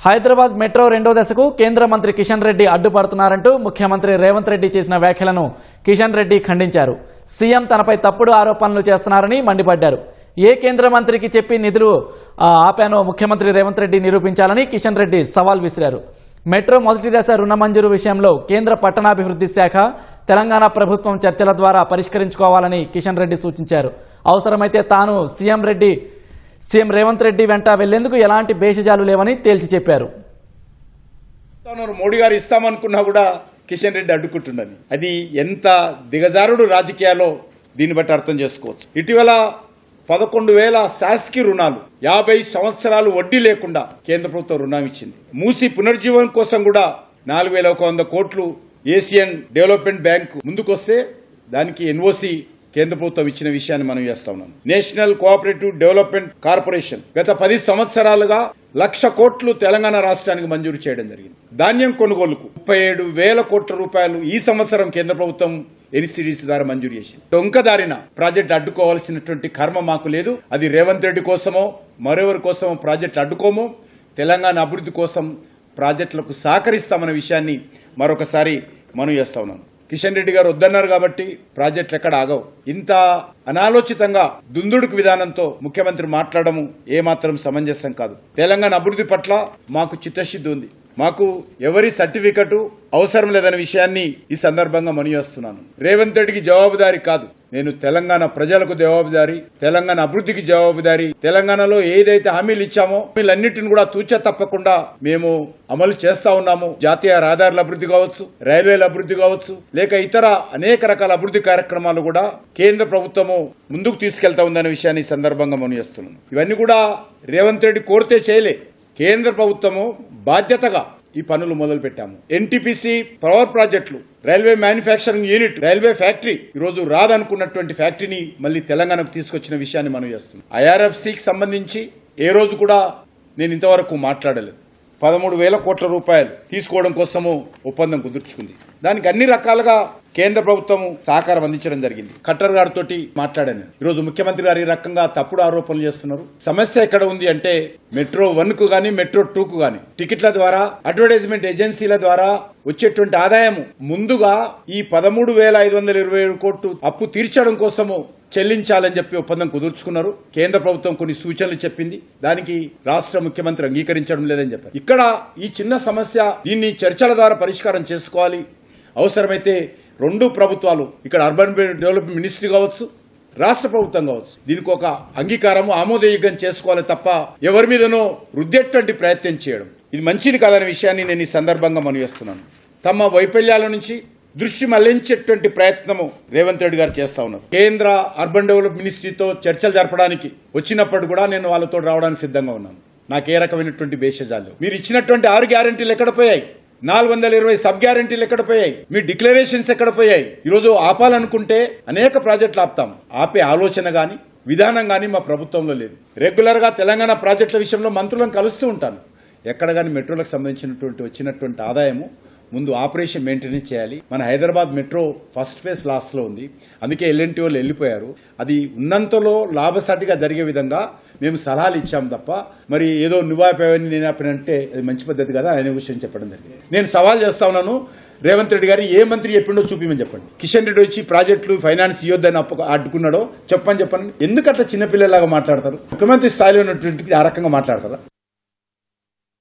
Hyderabad metro రెండో దశకు కేంద్ర మంత్రి కిషన్ రెడ్డి అడ్డుపడుతున్నారంటూ ముఖ్యమంత్రి రేవంత్ రెడ్డి చేసిన వ్యాఖ్యలను కిషన్ రెడ్డి ఖండించారు. సీఎం తనపై తప్పుడు ఆరోపణలు చేస్తున్నారని మండిపడ్డారు. ఏ కేంద్ర మంత్రికి చెప్పి నిధులు ఆపానో ముఖ్యమంత్రి రేవంత్ రెడ్డి నిరూపించాలని కిషన్ రెడ్డి సవాల్ విసిరారు. మెట్రో మొదటి దశ రుణ మంజూరు విషయంలో కేంద్ర పట్టణాభివృద్ధి శాఖ తెలంగాణ ప్రభుత్వం చర్చల ద్వారా పరిష్కరించుకోవాలని కిషన్ రెడ్డి సూచించారు. అవసరమైతే తాను సీఎం రేవంత్ రెడ్డి వెంట వెళ్లేందుకు ఎలాంటి భేషజాలు లేవని తేల్చి చెప్పారు. మోడీ గారు ఇస్తామనుకున్నా కూడా కిషన్ రెడ్డి అడ్డుకుంటున్నది. అది ఎంత దిగజారుడు రాజకీయాల్లో దీన్ని బట్టి అర్థం చేసుకోవచ్చు. ఇటీవల 11,000 శాసకీయ రుణాలు 50 సంవత్సరాలు వడ్డీ లేకుండా కేంద్ర ప్రభుత్వం రుణం ఇచ్చింది. మూసి పునర్జీవనం కోసం కూడా 4,100 కోట్లు ఏషియన్ డెవలప్మెంట్ బ్యాంక్ ముందుకొస్తే దానికి ఎన్ఓసి కేంద్ర ప్రభుత్వం ఇచ్చిన విషయాన్ని మనం చేస్తా ఉన్నాం. నేషనల్ కోఆపరేటివ్ డెవలప్మెంట్ కార్పొరేషన్ గత 10 సంవత్సరాలుగా 1,00,000 కోట్లు తెలంగాణ రాష్ట్రానికి మంజూరు చేయడం జరిగింది. ధాన్యం కొనుగోలుకు 37,000 కోట్ల రూపాయలు ఈ సంవత్సరం కేంద్ర ప్రభుత్వం ఎన్సీడీసీ ద్వారా మంజూరు చేసింది. డొంకదారిన ప్రాజెక్టు అడ్డుకోవాల్సినటువంటి కర్మ మాకు లేదు. అది రేవంత్ రెడ్డి కోసమో మరెవరి కోసమో ప్రాజెక్టులు అడ్డుకోమో, తెలంగాణ అభివృద్ధి కోసం ప్రాజెక్టులకు సహకరిస్తామన్న విషయాన్ని మరొకసారి మనం చేస్తా ఉన్నాం. కిషన్ రెడ్డి గారు వద్దన్నారు కాబట్టి ప్రాజెక్టులు ఎక్కడ ఆగవు. ఇంత అనాలోచితంగా దుందుడుకు విధానంతో ముఖ్యమంత్రి మాట్లాడము ఏమాత్రం సమంజసం కాదు. తెలంగాణ అభివృద్ధి పట్ల మాకు చిత్తశుద్ధి ఉంది. మాకు ఎవరి సర్టిఫికెట్ అవసరం లేదనే విషయాన్ని ఈ సందర్భంగా మనవిస్తున్నాను. రేవంత్ రెడ్డికి జవాబుదారీ కాదు, నేను తెలంగాణ ప్రజలకు జవాబుదారీ, తెలంగాణ అభివృద్ధికి జవాబుదారీ. తెలంగాణలో ఏదైతే హామీలు ఇచ్చామో హామీలన్నింటిని కూడా తూచా తప్పకుండా మేము అమలు చేస్తా ఉన్నాము. జాతీయ రహదారుల అభివృద్ధి కావచ్చు, రైల్వేల అభివృద్ధి కావచ్చు, లేక ఇతర అనేక రకాల అభివృద్ధి కార్యక్రమాలు కూడా కేంద్ర ప్రభుత్వము ముందుకు తీసుకెళ్తా ఉందనే విషయాన్ని ఈ సందర్భంగా మనవిస్తున్నాను. ఇవన్నీ కూడా రేవంత్ రెడ్డి కోరితే చేయలే. కేంద్ర ప్రభుత్వము బాధ్యతగా ఈ పనులు మొదలు పెట్టాము. ఎన్టీపీసీ పవర్ ప్రాజెక్టులు, railway manufacturing unit, railway factory, ఈరోజు రాదనుకున్నటువంటి ఫ్యాక్టరీని మళ్ళీ తెలంగాణకు తీసుకొచ్చిన విషయాన్ని మనం చేస్తున్నాం. ఐఆర్ఎఫ్సికి సంబంధించి ఏ రోజు కూడా నేను ఇంతవరకు మాట్లాడలేదు. 13,000 కోట్ల రూపాయలు తీసుకోవడం కోసము ఒప్పందం కుదుర్చుకుంది. దానికి అన్ని రకాలుగా కేంద్ర ప్రభుత్వం సహకారం అందించడం జరిగింది. ఖట్టర్ గారితో మాట్లాడాను. ఈరోజు ముఖ్యమంత్రి గారు ఈ రకంగా తప్పుడు ఆరోపణలు చేస్తున్నారు. సమస్య ఎక్కడ ఉంది అంటే మెట్రో 1 కు గానీ మెట్రో 2 కు గానీ టికెట్ల ద్వారా, అడ్వర్టైజ్మెంట్ ఏజెన్సీల ద్వారా వచ్చేటువంటి ఆదాయం ముందుగా ఈ 13,527 కోట్లు అప్పు తీర్చడం కోసము చెల్లించాలని చెప్పి ఒప్పందం కుదుర్చుకున్నారు. కేంద్ర ప్రభుత్వం కొన్ని సూచనలు చెప్పింది, దానికి రాష్ట్ర ముఖ్యమంత్రి అంగీకరించడం లేదని చెప్పారు. ఇక్కడ ఈ చిన్న సమస్య, దీన్ని చర్చల ద్వారా పరిష్కారం చేసుకోవాలి. అవసరమైతే 2 ప్రభుత్వాలు, ఇక్కడ అర్బన్ డెవలప్మెంట్ మినిస్ట్రీ కావచ్చు, రాష్ట్ర ప్రభుత్వం కావచ్చు, దీనికి ఒక అంగీకారం ఆమోదయోగ్యం చేసుకోవాలి తప్ప ఎవరి మీదనో రుద్దేటువంటి ప్రయత్నం చేయడం ఇది మంచిది కాదనే విషయాన్ని నేను ఈ సందర్భంగా మనవిస్తున్నాను. తమ వైఫల్యాల నుంచి దృష్టి మళ్లించేటువంటి ప్రయత్నము రేవంత్ రెడ్డి గారు చేస్తా ఉన్నారు. కేంద్ర అర్బన్ డెవలప్మెంట్ మినిస్ట్రీతో చర్చలు జరపడానికి వచ్చినప్పుడు కూడా నేను వాళ్ళతో రావడానికి సిద్ధంగా ఉన్నాను. నాకు ఏ రకమైనటువంటి భేషజాలు, మీరు ఇచ్చినటువంటి 6 గ్యారంటీలు ఎక్కడ పోయాయి, 420 సబ్ గ్యారంటీలు ఎక్కడ పోయాయి, మీ డిక్లరేషన్స్ ఎక్కడ పోయాయి? ఈరోజు ఆపాలనుకుంటే అనేక ప్రాజెక్టులు ఆపుతాం. ఆపే ఆలోచన గాని విధానం గాని మా ప్రభుత్వంలో లేదు. రెగ్యులర్ గా తెలంగాణ ప్రాజెక్టుల విషయంలో మంత్రులను కలుస్తూ ఉంటాను. ఎక్కడ గాని మెట్రోలకు సంబంధించినటువంటి వచ్చినటువంటి ఆదాయము ముందు ఆపరేషన్ మెయింటెనెన్స్ చేయాలి. మన Hyderabad metro first phase last లో ఉంది, అందుకే ఎల్ఎన్టీ వాళ్ళు వెళ్ళిపోయారు. అది ఉన్నంతలో లాభసాటిగా జరిగే విధంగా మేము సలహాలు ఇచ్చాం తప్ప మరి ఏదో నువ్వాపేవని నేను ఆపినంటే అది మంచి పద్ధతి కదా అనే విషయం చెప్పడం జరిగింది. నేను సవాల్ చేస్తా ఉన్నాను, రేవంత్ రెడ్డి గారు ఏ మంత్రి చెప్పిండో చూపించమని చెప్పండి. కిషన్ రెడ్డి వచ్చి ప్రాజెక్టులు ఫైనాన్స్ ఇవ్వద్దని అడ్డుకున్నాడో చెప్పండి. ఎందుకట్లా చిన్నపిల్లలాగా మాట్లాడతారు? ముఖ్యమంత్రి స్థాయిలో ఉన్నటువంటి ఆ రకంగా మాట్లాడతారా?